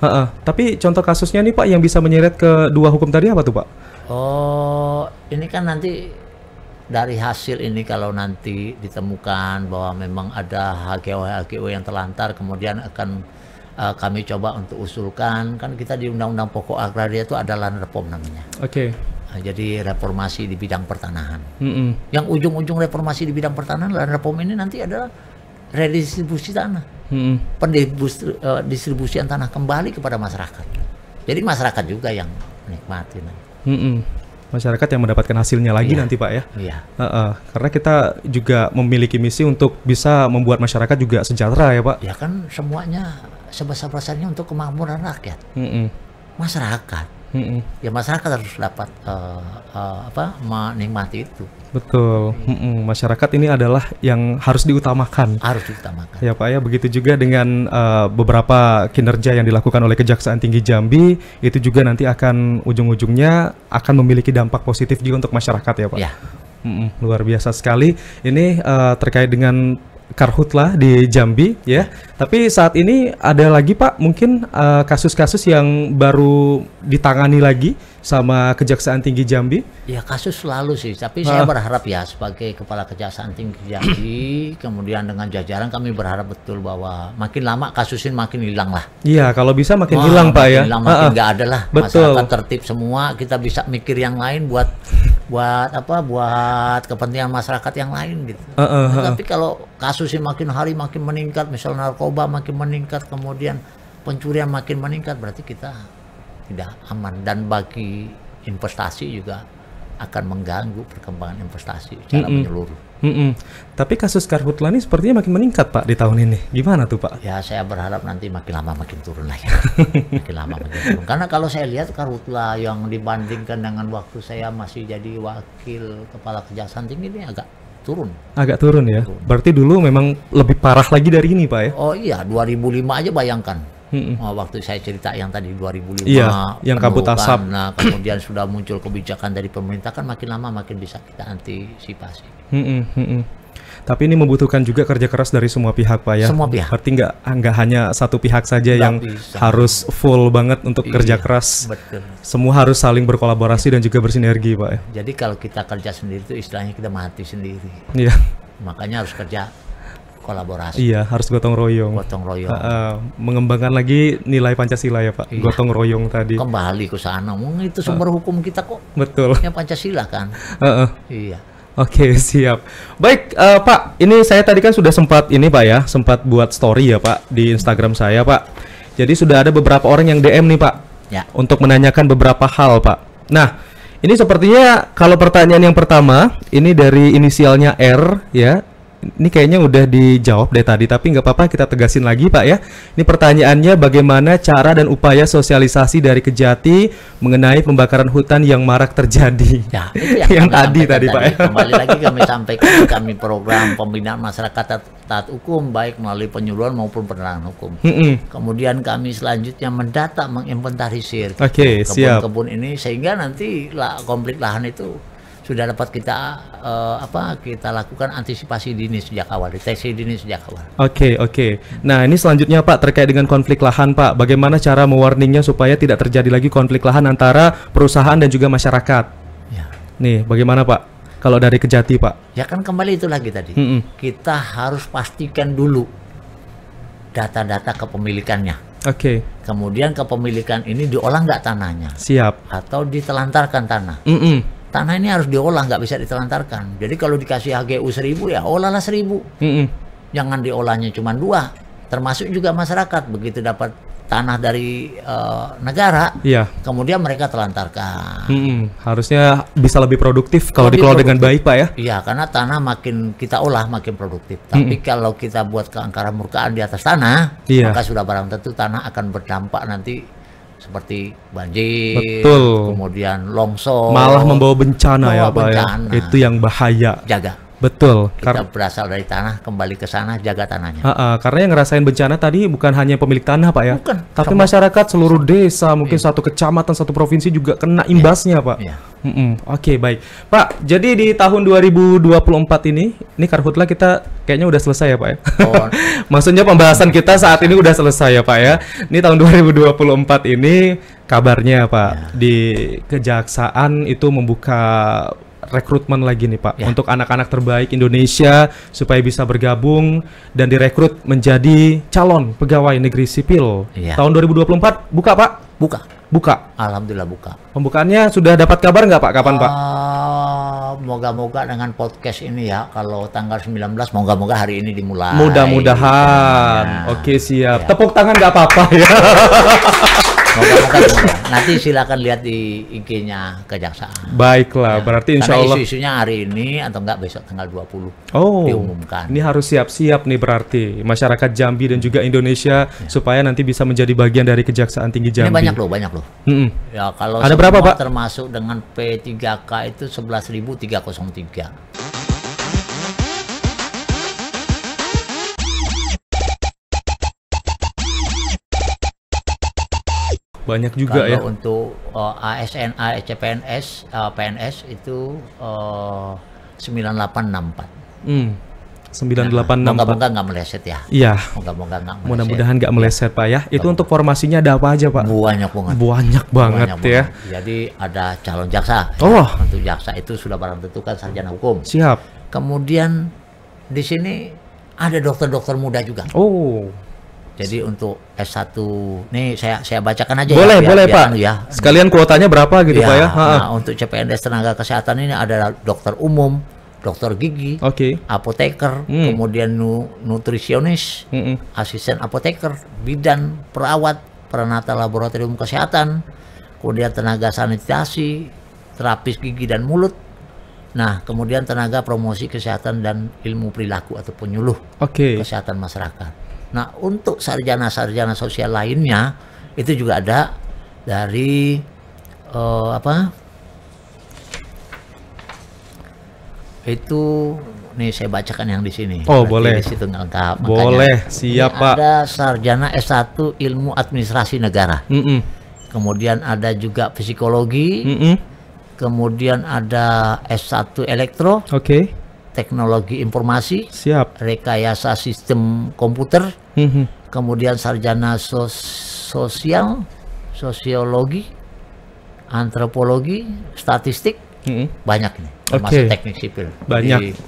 Tapi contoh kasusnya nih Pak yang bisa menyeret ke dua hukum tadi apa tuh Pak? Oh, ini kan nanti dari hasil ini kalau nanti ditemukan bahwa memang ada HGO yang terlantar, kemudian akan kami coba untuk usulkan, kan kita di Undang-Undang Pokok Agraria itu ada Lanrepom namanya. Nah, jadi reformasi di bidang pertanahan. Yang ujung-ujung reformasi di bidang pertanahan Lanrepom ini nanti adalah redistribusi tanah, distribusian tanah kembali kepada masyarakat. Jadi masyarakat juga yang menikmati. Masyarakat yang mendapatkan hasilnya lagi nanti Pak ya. Karena kita juga memiliki misi untuk bisa membuat masyarakat juga sejahtera ya Pak. Ya kan semuanya sebesar-besarnya untuk kemakmuran rakyat. Masyarakat. Ya masyarakat harus dapat menikmati itu. Betul. Masyarakat ini adalah yang harus diutamakan. Harus diutamakan. Ya Pak ya, begitu juga dengan beberapa kinerja yang dilakukan oleh Kejaksaan Tinggi Jambi, itu juga nanti akan ujung-ujungnya akan memiliki dampak positif juga untuk masyarakat ya Pak. Ya. Luar biasa sekali. Ini terkait dengan Karhutla di Jambi ya. Tapi saat ini ada lagi Pak mungkin kasus-kasus yang baru ditangani lagi sama Kejaksaan Tinggi Jambi? Ya kasus selalu sih, tapi saya berharap ya sebagai Kepala Kejaksaan Tinggi Jambi, kemudian dengan jajaran kami berharap betul bahwa makin lama kasus ini makin hilang lah. Iya, kalau bisa makin hilang Pak ya. Makin nggak ada lah. Betul. Masyarakat tertib semua, kita bisa mikir yang lain buat kepentingan masyarakat yang lain gitu. Tapi kalau kasusnya makin hari makin meningkat, misalnya narkoba makin meningkat, kemudian pencurian makin meningkat, berarti kita tidak aman, dan bagi investasi juga akan mengganggu perkembangan investasi secara menyeluruh. Tapi kasus Karhutla ini sepertinya makin meningkat Pak di tahun ini. Gimana tuh Pak? Ya saya berharap nanti makin lama makin turun lah ya. Makin lama makin turun. Karena kalau saya lihat Karhutla yang dibandingkan dengan waktu saya masih jadi wakil Kepala Kejaksaan Tinggi ini agak turun. Agak turun ya? Turun. Berarti dulu memang lebih parah lagi dari ini Pak ya? Oh iya, 2005 aja bayangkan. Waktu saya cerita yang tadi 2005, yang kabut asap. Nah, kemudian sudah muncul kebijakan dari pemerintah, kan makin lama makin bisa kita antisipasi. Tapi ini membutuhkan juga kerja keras dari semua pihak Pak ya. Semua pihak. Berarti nggak hanya satu pihak saja yang harus full banget untuk kerja keras. Betul. Semua harus saling berkolaborasi dan juga bersinergi Pak ya. Jadi kalau kita kerja sendiri itu istilahnya kita mati sendiri. Iya. Makanya harus kerja kolaborasi. Iya, harus gotong royong. Gotong royong. Mengembangkan lagi nilai Pancasila ya Pak. Iya. Gotong royong tadi. Kembali ke sana. Itu sumber hukum kita kok. Betul. Ya Pancasila kan. Iya. Oke, siap. Baik, Pak. Ini saya tadi kan sudah sempat sempat buat story ya Pak di Instagram saya Pak. Jadi sudah ada beberapa orang yang DM nih Pak. Ya. Untuk menanyakan beberapa hal Pak. Nah, ini sepertinya kalau pertanyaan yang pertama ini dari inisialnya R ya. Ini kayaknya udah dijawab deh tadi, tapi nggak apa-apa kita tegasin lagi Pak ya. Ini pertanyaannya, bagaimana cara dan upaya sosialisasi dari Kejati mengenai pembakaran hutan yang marak terjadi? Ya, itu yang tadi Pak ya. Kembali lagi kami sampaikan, kami program pembinaan masyarakat taat hukum baik melalui penyuluhan maupun penerangan hukum. Kemudian kami selanjutnya mendata, menginventarisir kebun-kebun ini sehingga nanti konflik lahan itu sudah dapat kita lakukan antisipasi dini sejak awal, deteksi dini sejak awal. Oke. Nah, ini selanjutnya Pak terkait dengan konflik lahan Pak. Bagaimana cara mewarningnya supaya tidak terjadi lagi konflik lahan antara perusahaan dan juga masyarakat? Ya. Nih, bagaimana Pak? Kalau dari Kejati Pak? Ya kan kembali itu lagi tadi. Kita harus pastikan dulu data-data kepemilikannya. Kemudian kepemilikan ini diolah nggak tanahnya? Siap. Atau ditelantarkan tanah? Tanah ini harus diolah, nggak bisa ditelantarkan. Jadi kalau dikasih HGU 1000 ya olahlah 1000. Jangan diolahnya cuma 2. Termasuk juga masyarakat begitu dapat tanah dari negara, kemudian mereka telantarkan. Harusnya bisa lebih produktif kalau dikelola dengan baik Pak ya. Iya, karena tanah makin kita olah makin produktif. Tapi kalau kita buat keangkaran murkaan di atas tanah, maka sudah barang tentu tanah akan berdampak nanti seperti banjir, kemudian longsor, malah membawa bencana ya Pak ya. Itu yang bahaya. Jaga. Betul. Kita berasal dari tanah, kembali ke sana, jaga tanahnya. Karena yang ngerasain bencana tadi bukan hanya pemilik tanah, Pak ya. Bukan. Tapi masyarakat seluruh desa, mungkin satu kecamatan, satu provinsi juga kena imbasnya, Pak. Iya. Oke, baik. Pak, jadi di tahun 2024 ini Karhutla kita kayaknya udah selesai ya, Pak ya. Oh. Maksudnya pembahasan kita saat ini udah selesai ya, Pak ya. Ini tahun 2024 ini kabarnya, Pak, di Kejaksaan itu membuka rekrutmen lagi nih, Pak, untuk anak-anak terbaik Indonesia supaya bisa bergabung dan direkrut menjadi calon pegawai negeri sipil. Tahun 2024 buka, Pak? Buka. Alhamdulillah buka. Pembukaannya sudah dapat kabar nggak, Pak? Kapan, Pak? Moga-moga dengan podcast ini ya, kalau tanggal 19 moga-moga hari ini dimulai. Mudah-mudahan. Oke, siap. Tepuk tangan nggak apa-apa ya. Moga-moga nanti silakan lihat di IG-nya Kejaksaan. Baiklah, berarti insya Allah. Karena isu-isunya hari ini atau enggak besok tanggal 20 diumumkan. Ini harus siap-siap nih berarti masyarakat Jambi dan juga Indonesia supaya nanti bisa menjadi bagian dari Kejaksaan Tinggi Jambi. Ini banyak loh. Ya kalau ada berapa, Pak? Termasuk dengan P3K itu 11.303. Banyak juga ya. Kalau untuk ASN, CPNS, PNS itu 9864. 9864. Moga-moga nggak meleset ya. Iya. Moga-moga nggak meleset. Mudah-mudahan nggak meleset, Pak ya. Itu untuk formasinya ada apa aja, Pak? Banyak banget ya. Jadi ada calon jaksa. Untuk jaksa itu sudah barang tentukan sarjana hukum. Siap. Kemudian di sini ada dokter-dokter muda juga. Jadi untuk S1, nih saya bacakan aja. Boleh Pak. Ya. Sekalian kuotanya berapa gitu, Pak ya? Nah, untuk CPNS tenaga kesehatan ini ada dokter umum, dokter gigi, apoteker, kemudian nutrisionis, asisten apoteker, bidan, perawat, peranata laboratorium kesehatan, kemudian tenaga sanitasi, terapis gigi dan mulut. Nah, kemudian tenaga promosi kesehatan dan ilmu perilaku atau penyuluh kesehatan masyarakat. Nah, untuk sarjana-sarjana sosial lainnya itu juga ada dari itu nih saya bacakan yang di sini. Boleh. Di situ lengkap. Boleh, siap, Pak. Ada sarjana S1 Ilmu Administrasi Negara. Kemudian ada juga psikologi. Kemudian ada S1 Elektro. Teknologi informasi, rekayasa sistem komputer, kemudian sarjana sosiologi, antropologi, statistik, banyak nih, termasuk teknik sipil. Banyak.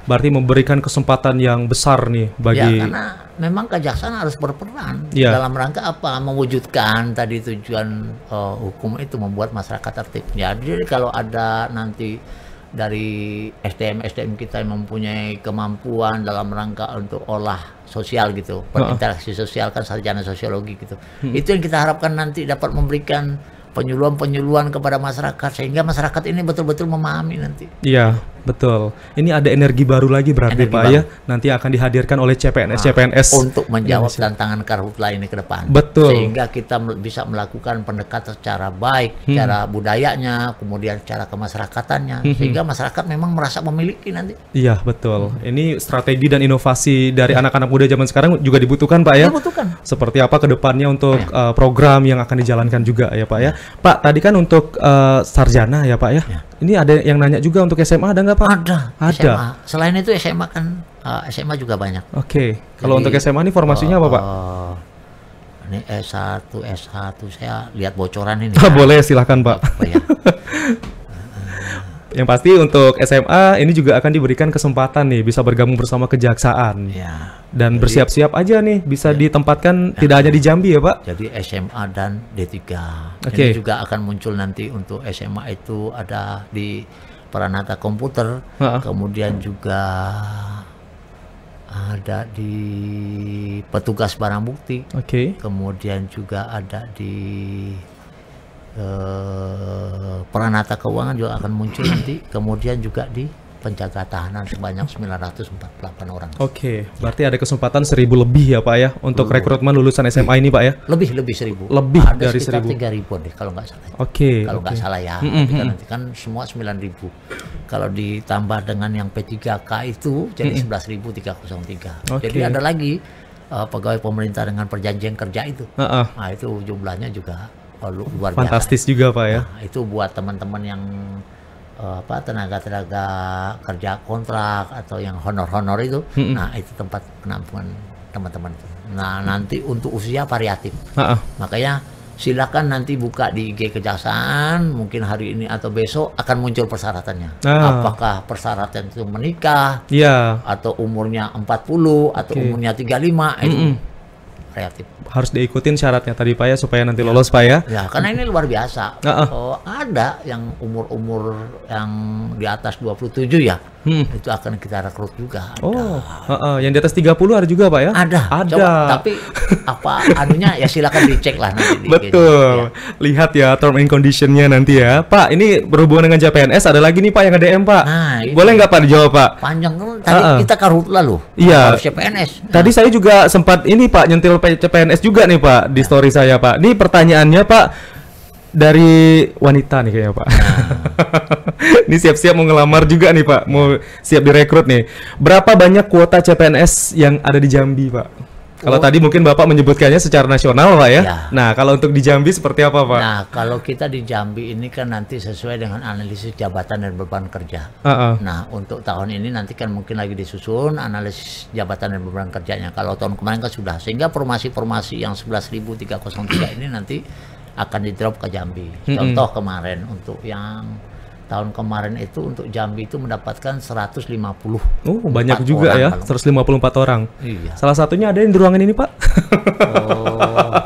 Berarti memberikan kesempatan yang besar nih bagi. Karena memang Kejaksaan harus berperan dalam rangka apa? Mewujudkan tadi tujuan hukum itu membuat masyarakat tertib. Jadi kalau ada nanti dari SDM kita yang mempunyai kemampuan dalam rangka untuk olah sosial gitu, berinteraksi sosial kan sarjana sosiologi gitu. Itu yang kita harapkan nanti dapat memberikan penyuluhan kepada masyarakat sehingga masyarakat ini betul-betul memahami nanti. Iya, betul. Ini ada energi baru lagi berarti, Pak ya. Nanti akan dihadirkan oleh CPNS untuk menjawab tantangan Karhutla ini ke depan. Betul. Sehingga kita bisa melakukan pendekatan secara baik, cara budayanya, kemudian cara kemasyarakatannya, sehingga masyarakat memang merasa memiliki nanti. Iya, betul. Ini strategi dan inovasi dari anak-anak muda zaman sekarang juga dibutuhkan, Pak ya. Dibutuhkan. Seperti apa ke depannya untuk program yang akan dijalankan juga ya, Pak ya. Pak, tadi kan untuk sarjana ya, Pak ya. Ini ada yang nanya juga untuk SMA, ada nggak, Pak? Ada. SMA. Selain itu SMA kan SMA juga banyak. Kalau untuk SMA ini formasinya apa, Pak? Ini S1 saya lihat bocoran ini. Boleh, silahkan, Pak. Yang pasti untuk SMA ini juga akan diberikan kesempatan nih bisa bergabung bersama Kejaksaan. Dan bersiap-siap aja nih bisa ditempatkan tidak hanya di Jambi ya, Pak. Jadi SMA dan D3. Ini juga akan muncul nanti untuk SMA itu ada di peranata komputer, kemudian juga ada di petugas barang bukti, kemudian juga ada di peranata keuangan juga akan muncul nanti, kemudian juga di penjaga tahanan sebanyak 948 orang. Oke, berarti ada kesempatan 1.000 lebih ya Pak ya untuk rekrutmen lulusan SMA ini Pak ya? Lebih 1.000. Lebih ada dari sekitar 1.000. 3.000 deh kalau nggak salah. Oke. Kalau nggak salah ya. Tapi kan nanti kan semua 9.000. Kalau ditambah dengan yang P3K itu jadi 11.303. Oke. Jadi ada lagi pegawai pemerintah dengan perjanjian kerja itu. Nah itu jumlahnya juga luar biasa. Fantastis juga Pak ya. Nah, itu buat teman-teman yang tenaga-tenaga kerja kontrak atau yang honor-honor itu. Nah itu tempat penampungan teman-teman. Nah nanti untuk usia variatif. Makanya silakan nanti buka di IG Kejaksaan, mungkin hari ini atau besok akan muncul persyaratannya. Apakah persyaratan itu menikah, atau umurnya 40, atau umurnya 35, itu kreatif. Harus diikutin syaratnya tadi Pak ya supaya nanti lolos Pak ya. Ya karena ini luar biasa. Ada yang umur yang di atas 27 ya. Itu akan kita rekrut juga. Yang di atas 30 ada juga Pak ya? Ada. Coba, tapi apa anunya ya silakan dicek lah nanti. Betul. Lihat ya term and conditionnya nanti ya. Pak, ini berhubungan dengan CPNS ada lagi nih Pak yang DM Pak. Boleh nggak Pak dijawab Pak? Panjang kan tadi kita karhutla loh. Iya. CPNS. Tadi saya juga sempat ini Pak nyentil CPNS juga nih Pak di story saya Pak. Ini pertanyaannya Pak dari wanita nih kayaknya Pak. Ini siap-siap mau ngelamar juga nih Pak, mau siap direkrut nih. Berapa banyak kuota CPNS yang ada di Jambi Pak? Kalau tadi mungkin Bapak menyebutkannya secara nasional Pak ya. Nah kalau untuk di Jambi seperti apa Pak? Nah kalau kita di Jambi ini kan nanti sesuai dengan analisis jabatan dan beban kerja. Nah untuk tahun ini nanti kan mungkin lagi disusun analisis jabatan dan beban kerjanya. Kalau tahun kemarin kan sudah, sehingga formasi-formasi yang 11.303 ini nanti akan di drop ke Jambi. Contoh kemarin untuk yang tahun kemarin itu untuk Jambi itu mendapatkan 150. Banyak juga ya, 154 orang. Iya. Salah satunya ada yang di ruangan ini Pak.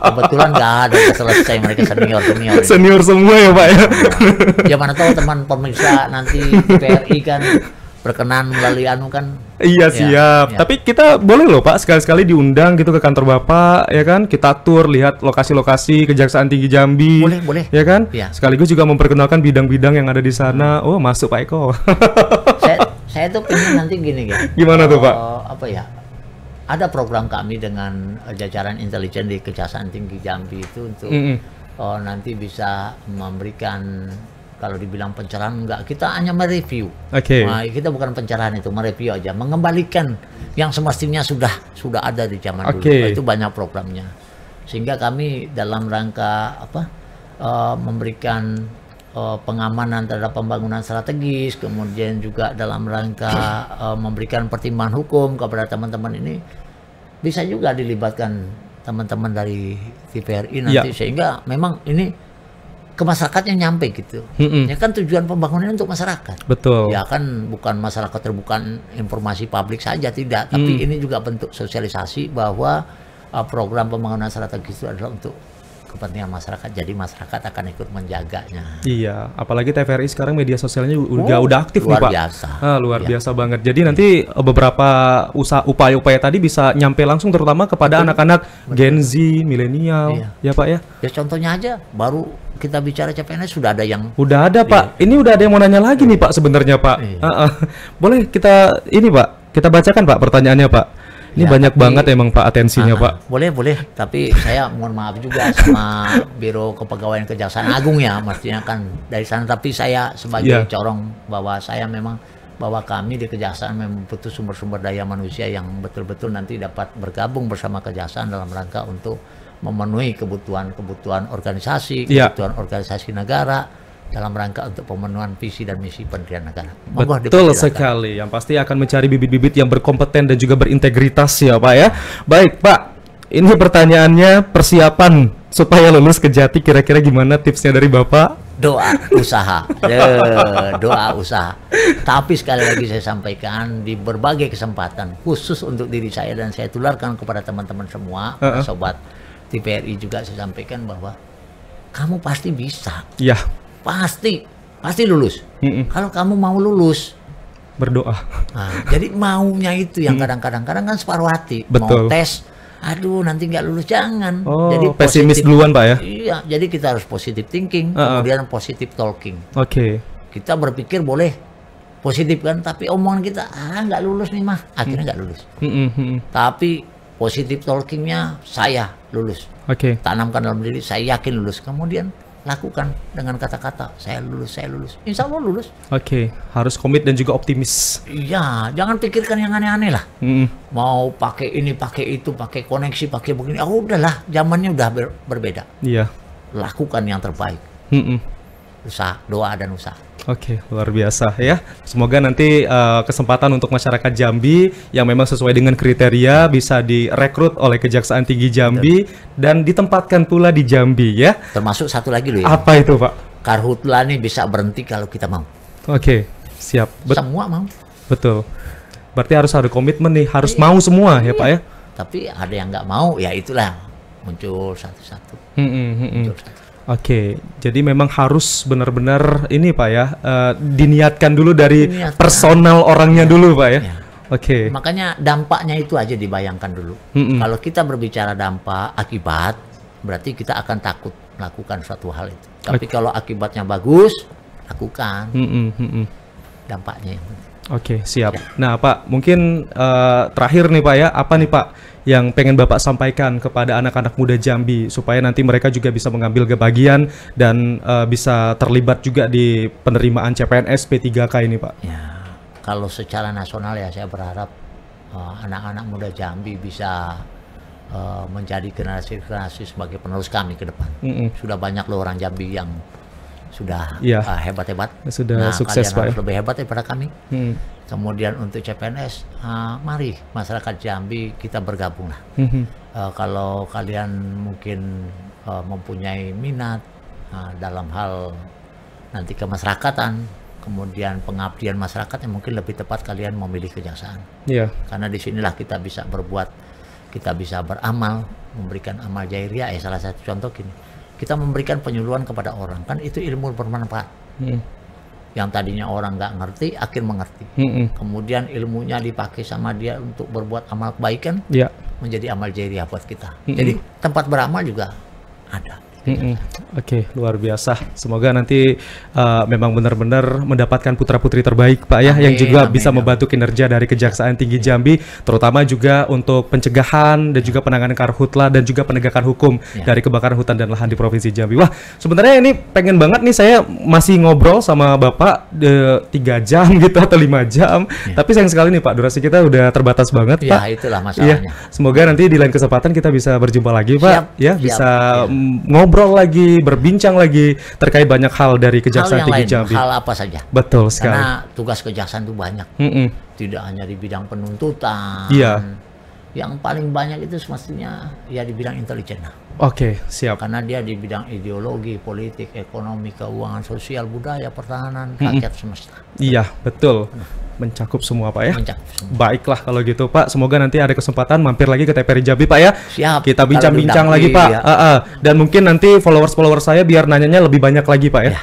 Kebetulan nggak ada, selesai mereka senior. Senior semua ya Pak ya. Ya mana tahu teman pemirsa nanti PRI kan berkenan melalui anu kan. Iya siap. Tapi kita boleh loh Pak sekali-sekali diundang gitu ke kantor Bapak ya kan. Kita tur lihat lokasi-lokasi Kejaksaan Tinggi Jambi. Boleh. Ya kan? Sekaligus juga memperkenalkan bidang-bidang yang ada di sana. Masuk Pak Eko. saya tuh pengen nanti gini ya. Gimana tuh Pak? Apa ya? Ada program kami dengan jajaran intelijen di Kejaksaan Tinggi Jambi itu untuk nanti bisa memberikan, kalau dibilang pencerahan enggak, kita hanya mereview. Nah, kita bukan pencerahan, itu mereview aja, mengembalikan yang semestinya sudah ada di zaman dulu. Itu banyak programnya. Sehingga kami dalam rangka memberikan pengamanan terhadap pembangunan strategis, kemudian juga dalam rangka memberikan pertimbangan hukum kepada teman-teman ini, bisa juga dilibatkan teman-teman dari TVRI nanti, sehingga memang ini ke masyarakatnya nyampe gitu. Ya kan tujuan pembangunan untuk masyarakat. Betul. Ya kan bukan masyarakat terbuka informasi publik saja, tidak. Tapi ini juga bentuk sosialisasi bahwa program pembangunan strategis itu adalah untuk kepentingan masyarakat. Jadi masyarakat akan ikut menjaganya. Iya, apalagi TVRI sekarang media sosialnya udah aktif nih Pak. Luar biasa banget. Jadi nanti beberapa upaya-upaya tadi bisa nyampe langsung terutama kepada anak-anak Gen Z, milenial, ya Pak ya. Ya contohnya aja, baru kita bicara CPNS sudah ada yang... Udah ada Pak. Ini udah ada yang mau nanya lagi nih Pak sebenarnya Pak. Boleh kita ini Pak, kita bacakan Pak pertanyaannya Pak. Ini banyak banget emang Pak atensinya Pak. Boleh. Tapi saya mohon maaf juga sama Biro Kepegawaian Kejaksaan Agung ya, mestinya kan dari sana. Tapi saya sebagai corong bahwa saya memang, bahwa kami di Kejaksaan memang butuh sumber-sumber daya manusia yang betul-betul nanti dapat bergabung bersama Kejaksaan dalam rangka untuk memenuhi kebutuhan organisasi, kebutuhan organisasi negara, dalam rangka untuk pemenuhan visi dan misi Kementerian Negara. Betul sekali. Yang pasti akan mencari bibit-bibit yang berkompeten dan juga berintegritas ya Pak ya. Baik Pak, ini pertanyaannya persiapan supaya lulus Kejati, kira-kira gimana tipsnya dari Bapak? Doa usaha. Doa usaha. Tapi sekali lagi saya sampaikan di berbagai kesempatan, khusus untuk diri saya, dan saya tularkan kepada teman-teman semua, sobat TVRI juga saya sampaikan bahwa kamu pasti bisa. Iya. Pasti lulus. Kalau kamu mau lulus, berdoa. Nah, jadi maunya itu yang kadang-kadang kan separuh hati. Betul. Mau tes, aduh nanti nggak lulus, jangan. Jadi pesimis duluan Pak ya. Iya, jadi kita harus positive thinking, kemudian positive talking. Kita berpikir boleh positif kan, tapi omongan kita nggak lulus nih mah, akhirnya nggak lulus. Tapi positif talkingnya saya lulus. Tanamkan dalam diri, saya yakin lulus. Kemudian lakukan dengan kata-kata, saya lulus, insya Allah lulus. Harus komit dan juga optimis. Iya, jangan pikirkan yang aneh-aneh lah. Mau pakai ini, pakai itu, pakai koneksi, pakai begini, udahlah, zamannya udah berbeda. Iya. Lakukan yang terbaik. Usaha, doa dan usaha. Luar biasa ya. Semoga nanti kesempatan untuk masyarakat Jambi yang memang sesuai dengan kriteria bisa direkrut oleh Kejaksaan Tinggi Jambi dan ditempatkan pula di Jambi ya. Termasuk satu lagi loh ya. Apa itu Pak? Karhutla nih bisa berhenti kalau kita mau. Siap. Semua mau. Betul. Berarti harus ada komitmen nih, harus mau semua ya Pak ya. Tapi ada yang nggak mau, ya itulah muncul satu-satu. Jadi memang harus benar-benar ini Pak ya, diniatkan dulu dari personal orangnya dulu Pak ya. Makanya dampaknya itu aja dibayangkan dulu. Kalau kita berbicara dampak, akibat, berarti kita akan takut melakukan suatu hal itu. Tapi kalau akibatnya bagus, lakukan. Dampaknya. Siap. Nah Pak, mungkin terakhir nih Pak ya, apa nih Pak yang pengen Bapak sampaikan kepada anak-anak muda Jambi supaya nanti mereka juga bisa mengambil bagian dan bisa terlibat juga di penerimaan CPNS P3K ini Pak? Ya, kalau secara nasional ya saya berharap anak-anak muda Jambi bisa menjadi generasi sebagai penerus kami ke depan. Sudah banyak loh orang Jambi yang sudah hebat-hebat. Sudah sukses Pak. Harus lebih hebat daripada kami. Kemudian untuk CPNS, mari masyarakat Jambi kita bergabung lah. Kalau kalian mungkin mempunyai minat dalam hal nanti kemasyarakatan, kemudian pengabdian masyarakat, yang mungkin lebih tepat kalian memilih kejaksaan. Karena disinilah kita bisa berbuat, kita bisa beramal, memberikan amal jairiyah. Salah satu contoh gini, kita memberikan penyuluhan kepada orang, kan itu ilmu bermanfaat. Yang tadinya orang nggak ngerti, akhir mengerti. Kemudian ilmunya dipakai sama dia untuk berbuat amal kebaikan, menjadi amal jairiyah buat kita. Jadi tempat beramal juga ada. Luar biasa. Semoga nanti memang benar-benar mendapatkan putra-putri terbaik Pak ya, yang juga bisa membantu kinerja dari Kejaksaan Tinggi Jambi, terutama juga untuk pencegahan dan juga penanganan karhutla dan juga penegakan hukum dari kebakaran hutan dan lahan di Provinsi Jambi. Wah, sebenarnya ini pengen banget nih saya masih ngobrol sama Bapak 3 jam gitu atau 5 jam. Tapi sayang sekali nih Pak, durasi kita udah terbatas banget Pak. Itulah masalahnya. Semoga nanti di lain kesempatan kita bisa berjumpa lagi Pak. Bisa ngobrol lagi, berbincang lagi terkait banyak hal dari Kejaksaan Tinggi Jambi. Hal apa saja. Betul sekali. Karena tugas kejaksaan itu banyak. Tidak hanya di bidang penuntutan. Yang paling banyak itu semestinya ya di bidang intelijen. Siap. Karena dia di bidang ideologi, politik, ekonomi, keuangan, sosial, budaya, pertahanan, rakyat semesta. Iya, betul. Mencakup semua Pak ya. Mencakup semua. Baiklah kalau gitu Pak, semoga nanti ada kesempatan mampir lagi ke TPRI Jambi Pak ya. Siap. Kita bincang-bincang lagi Pak. Dan mungkin nanti followers saya biar nanyanya lebih banyak lagi Pak ya.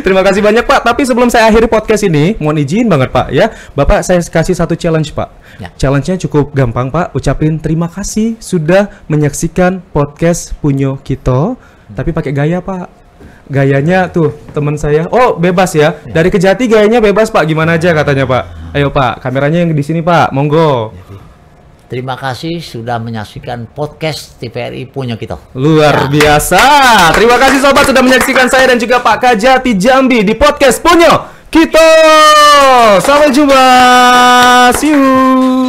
Terima kasih banyak Pak. Tapi sebelum saya akhiri podcast ini, mohon izin banget Pak ya, Bapak saya kasih satu challenge Pak. Challenge-nya cukup gampang Pak. Ucapin terima kasih sudah menyaksikan podcast Punyo Kito. Tapi pakai gaya Pak. Gayanya tuh teman saya. Bebas ya. Dari Kejati gayanya bebas Pak. Gimana aja katanya Pak. Ayo Pak, kameranya yang di sini Pak. Monggo. Terima kasih sudah menyaksikan podcast TVRI Punyo Kito. Luar biasa. Terima kasih sobat sudah menyaksikan saya dan juga Pak Kajati Jambi di podcast Punyo Kito. Sampai jumpa. See you.